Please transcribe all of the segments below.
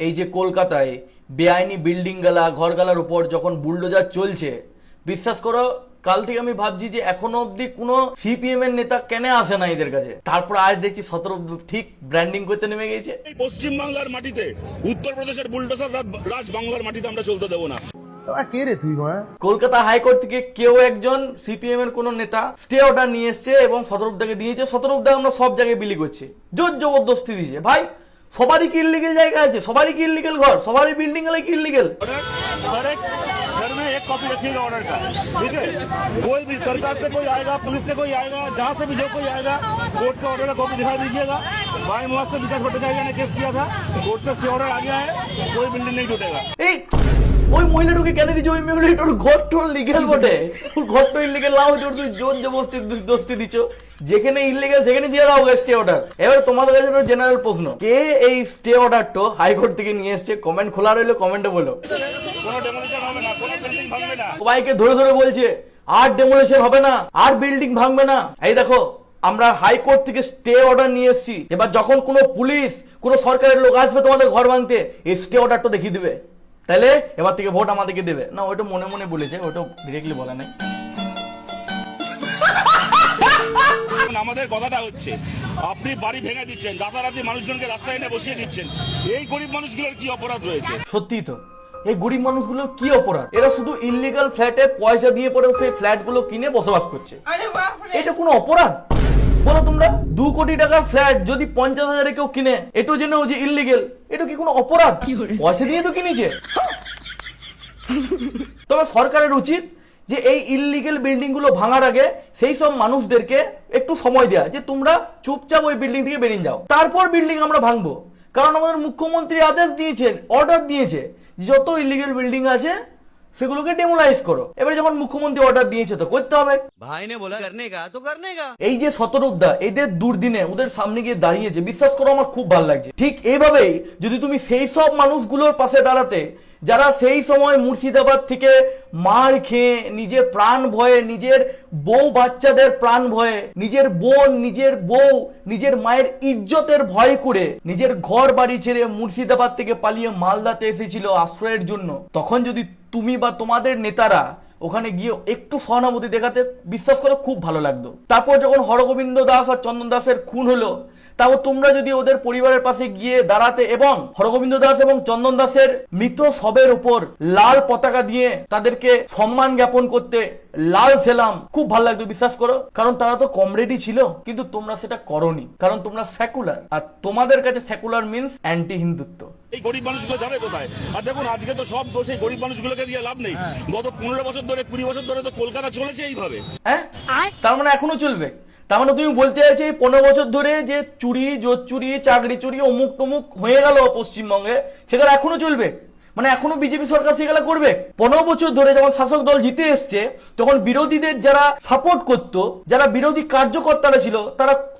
এই যে কলকাতায় বেআইনি বিল্ডিং গালা ঘর গালার উপর যখন বুলডোজার চলছে, বিশ্বাস করো কাল থেকে আমি ভাবছি যে এখনো অব্দি কোনো সিপিএম এর নেতা কেন আসে না এদের কাছে। তারপর আজ দেখছি 17 ঠিক ব্র্যান্ডিং করতে নেমে গেছে। পশ্চিম বাংলার মাটিতে উত্তরপ্রদেশের বুলডোজার রাজ বাংলার মাটিতে আমরা চলতে দেবো না। কলকাতা হাইকোর্ট থেকে কেউ একজন সিপিএম এর কোন নেতা স্টে অর্ডার নিয়ে এসছে এবং সতর্কদাকে দিয়েছে। সতর্কদা আমরা সব জায়গায় বিলি করছি, জোর জবরদস্তি দিয়েছে। ভাই সবারই কি ইলিগেল জায়গা আছে, সবারই কি ইলিগেল ঘর, সবারই बिल्डिंग वाले की इलीगल। घर में एक कॉपी रखिएगा ऑर्डर का, ठीक है। कोई भी सरकार से कोई आएगा, पुलिस से कोई आएगा, जहाँ से भी जो कोई आएगा, कोर्ट का ऑर्डर का कॉपी दिखा दीजिएगा। भाई मुआज से विकास भट्टाचार्य ने केस किया था, कोर्ट से ऑर्डर आ गया है, कोई बिल्डिंग नहीं टूटेगा। ওই মহিলাটাকে কেন দিচ্ছে? ওই মহিলাটার ঘর টোর লিগেল বটে, ওর ঘর তো ইলিগেল না হচ্ছে, তুই জোর জবরদস্তি দিচ্ছ। যেখানে ইলিগেল সেখানে দিয়ে দাও স্টে অর্ডার। এবার তোমাদের কাছে জেনারেল প্রশ্ন, কে এই স্টে অর্ডারটা হাইকোর্ট থেকে নিয়ে এসছে? কমেন্ট খোলা রইলো, কমেন্টে বলো। কোনো ডেমোলিশন হবে না, কোনো বিল্ডিং ভাঙবে না। সবাইকে ধরে ধরে বলছে আর ডেমোলিশন হবে না, আর বিল্ডিং ভাঙবে না। এই দেখো আমরা হাইকোর্ট থেকে স্টে অর্ডার নিয়ে এসেছি। এবার যখন কোনো পুলিশ কোনো সরকারের লোক আসবে তোমাদের ঘর ভাঙতে, এই স্টে অর্ডারটা দেখিয়ে দিবে, তাহলে এবার থেকে ভোট আমাদেরকে দেবে না। ওইটা মনে মনে বলেছে, ওইটা ডিরেক্টলি বলা নাই। আমাদের কথাটা হচ্ছে, আপনি বাড়ি ভেঙে দিচ্ছেন, রাতারাতি মানুষজনকে রাস্তায় এনে বসিয়ে দিচ্ছেন, এই গরিব মানুষগুলোর কি অপরাধ রয়েছে? সত্যি তো, এই গরিব মানুষগুলো কি অপরাধ? এরা শুধু ইললিগাল ফ্ল্যাটে পয়সা দিয়ে পড়ে সেই ফ্ল্যাট গুলো কিনে বসবাস করছে। এটা কোনো অপরাধ বলো তোমরা? 2 কোটি টাকার ফ্ল্যাট যদি 50,000 কেউ কিনে, এটাও জেনেও যে ইললিগেল, এটা কি কোনো অপরাধ? পয়সা দিয়ে তো কিনেছে। তবে সরকারের উচিত যে এই ইললিগেল বিল্ডিং গুলো ভাঙার আগে সেই সব মানুষদেরকে একটু সময় দেয়া, যে তোমরা চুপচাপ ওই বিল্ডিং থেকে বেরিয়ে যাও, তারপর বিল্ডিং আমরা ভাঙবো। কারণ আমাদের মুখ্যমন্ত্রী আদেশ দিয়েছেন, অর্ডার দিয়েছে, যত ইললিগেল বিল্ডিং আছে সেগুলোকে ডেমোলাইজ করো। এবারে যখন মুখ্যমন্ত্রী অর্ডার দিয়েছে তো করতে হবে। ভাই নে বলা করনে কা তো করনে কা। এই যে শতরূপদা এদের দুর্দিনে ওদের সামনে গিয়ে দাঁড়িয়েছে, বিশ্বাস করো আমার খুব ভালো লাগছে। ঠিক এইভাবেই যদি তুমি সেই সব মানুষগুলোর পাশে দাঁড়াতে যারা সেই সময় মুর্শিদাবাদ থেকে মার খেয়ে নিজের প্রাণ ভয়ে, নিজের বউ বাচ্চাদের প্রাণ ভয়ে, নিজের বোন, নিজের বউ, নিজের মায়ের ইজ্জতের ভয় করে নিজের ঘর বাড়ি ছেড়ে মুর্শিদাবাদ থেকে পালিয়ে মালদাতে এসেছিল আশ্রয়ের জন্য, তখন যদি তুমি বা তোমাদের নেতারা ওখানে গিয়ে একটু সহানুভূতি দেখাতে, বিশ্বাস করে খুব ভালো লাগতো। তারপর যখন হরগোবিন্দ দাস আর চন্দন দাসের খুন হলো, তাও তোমরা যদি ওদের পরিবারের পাশে গিয়ে দাঁড়াতে এবং হরগোবিন্দ দাস এবং চন্দন দাসের মৃত শবের উপর লাল পতাকা দিয়ে তাদেরকে সম্মান জ্ঞাপন করতে, লাল সেলাম, খুব ভালো লাগতো বিশ্বাস করো। কারণ তারা তো কমরেডই ছিল, কিন্তু তোমরা সেটা করোনি, কারণ তোমরা সেকুলার, আর তোমাদের কাছে সেকুলার মিন্স অ্যান্টি হিন্দুত্ব। এই গরিব মানুষগুলো যাবে কোথায়? আর দেখুন আজকে তো সব দোষ এই গরিব মানুষগুলোকে দিয়ে লাভ নেই। গত 15 বছর ধরে, 20 বছর ধরে তো কলকাতা চলেছে এইভাবে। হ্যাঁ, তার মানে এখনো চলবে? তার মানে তুমি বলতে চাইছো এই 15 বছর ধরে যে চুরি, জোর চুরি, চাকরি চুরি, অমুক টমুক হয়ে গেল পশ্চিমবঙ্গে, সেগুলো এখনো চলবে? মানে এখনো বিজেপি সরকার সেগুলো করবে? 15 বছর ধরে যখন শাসক দল জিতে এসছে, তখন বিরোধীদের যারা সাপোর্ট করত, যারা বিরোধী কার্যকর্তারা ছিল,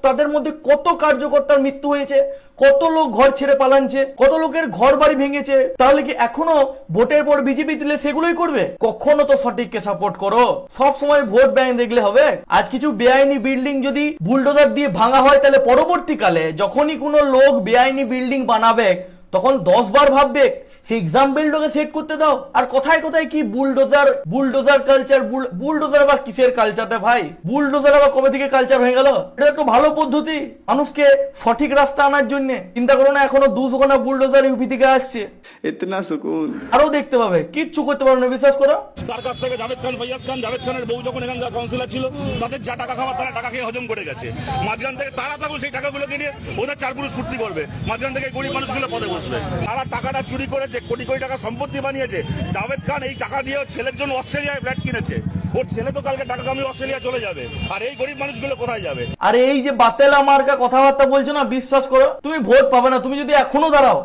তাদের মধ্যে কত কার্যকর্তার মৃত্যু হয়েছে, কত লোক ঘর ছেড়ে পালাচ্ছে, কত লোকের ঘর বাড়ি ভেঙেছে। তাহলে কি এখনো ভোটের পর বিজেপি দিলে সেগুলোই করবে? কখনো তো সঠিককে সাপোর্ট করো, সব সময় ভোট ব্যাংক দেখলে হবে? আজ কিছু বেআইনি বিল্ডিং যদি বুলডোজার দিয়ে ভাঙা হয়, তাহলে পরবর্তীকালে যখনই কোনো লোক বেআইনি বিল্ডিং বানাবে তখন 10 বার ভাববে। সেই এক্সাম্পলটাকে সেট করতে দাও। আর কোথায় কোথায় কি বুলডোজার কালচার, বুলডোজার আবার কিসের কালচার রে ভাই? বুলডোজার আবার কবে থেকে কালচার হয়ে গেল? এটা একটু ভালো পদ্ধতি মানুষকে সঠিক রাস্তা আনার জন্য। চিন্তা করো না, এখনো 200 খানা বুলডোজার ইউপি থেকে আসছে, ইতনা সুকুন আরো দেখতে পাবে, কিচ্ছু করতে পারো না, বিশ্বাস করো। তার কাছ থেকে জাভেদ খান, ফৈয়াজ খান, জাভেদ খানের বউ যখন এখানকার কাউন্সিলর ছিল, তাদের যা টাকা খাওয়া তারা টাকা খেয়ে হজম করে গেছে। মাঝখান থেকে তারা তখন সেই টাকাগুলোকে নিয়ে ওদের 4 পুরুষ ফুর্তি করবে, মাঝখান থেকে গরিব মানুষগুলো পদে বসবে। তারা টাকাটা চুরি করেছে, কোটি কোটি টাকা সম্পত্তি বানিয়েছে। জাভেদ খান এই টাকা দিয়ে ছেলের জন্য অস্ট্রেলিয়ায় ফ্ল্যাট কিনেছে, ওর ছেলে তো কালকে টাকা কামিয়ে অস্ট্রেলিয়া চলে যাবে, আর এই গরিব মানুষগুলো কোথায় যাবে? আর এই যে বাতেলা মার্কা কথাবার্তা বলছো না, বিশ্বাস করো তুমি ভোট পাবে না। তুমি যদি এখনো দাঁড়াও,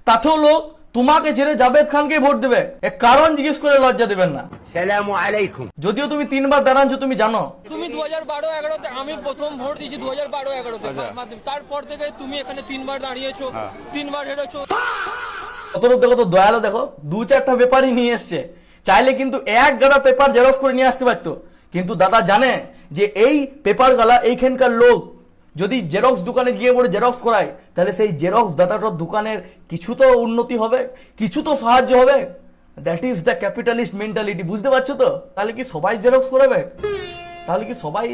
তাতেও লোক তোমাকে ছেড়ে জাভেদ খানকে ভোট দেবে। এক কারণ জিজ্ঞেস করে লজ্জা দেবেন না। সালামু আলাইকুম। যদিও তুমি 3 বার দাঁড়াচ্ছ, তুমি জানো। তুমি 2012-11তে, আমি প্রথম ভোট দিয়েছি 2012-11তে, তারপর থেকে তুমি এখানে 3 বার দাঁড়িয়েছো, 3 বার হেরেছো। দেখো তো দয়ালো, দেখো 2-4টা পেপারই নিয়ে এসছে, চাইলে কিন্তু এক গাদা পেপার জেরক্স করে নিয়ে আসতে পারতো। কিন্তু দাদা জানে যে এই পেপার গালা এইখানকার লোক যদি জেরক্স দোকানে গিয়ে পড়ে জেরক্স করায়, তাহলে সেই জেরক্স দাদাটার দোকানের কিছু তো উন্নতি হবে, কিছু তো সাহায্য হবে। That is the capitalist mentality, বুঝতে পারছো তো? তাহলে কি সবাই জেরক্স করাবে? তাহলে কি সবাই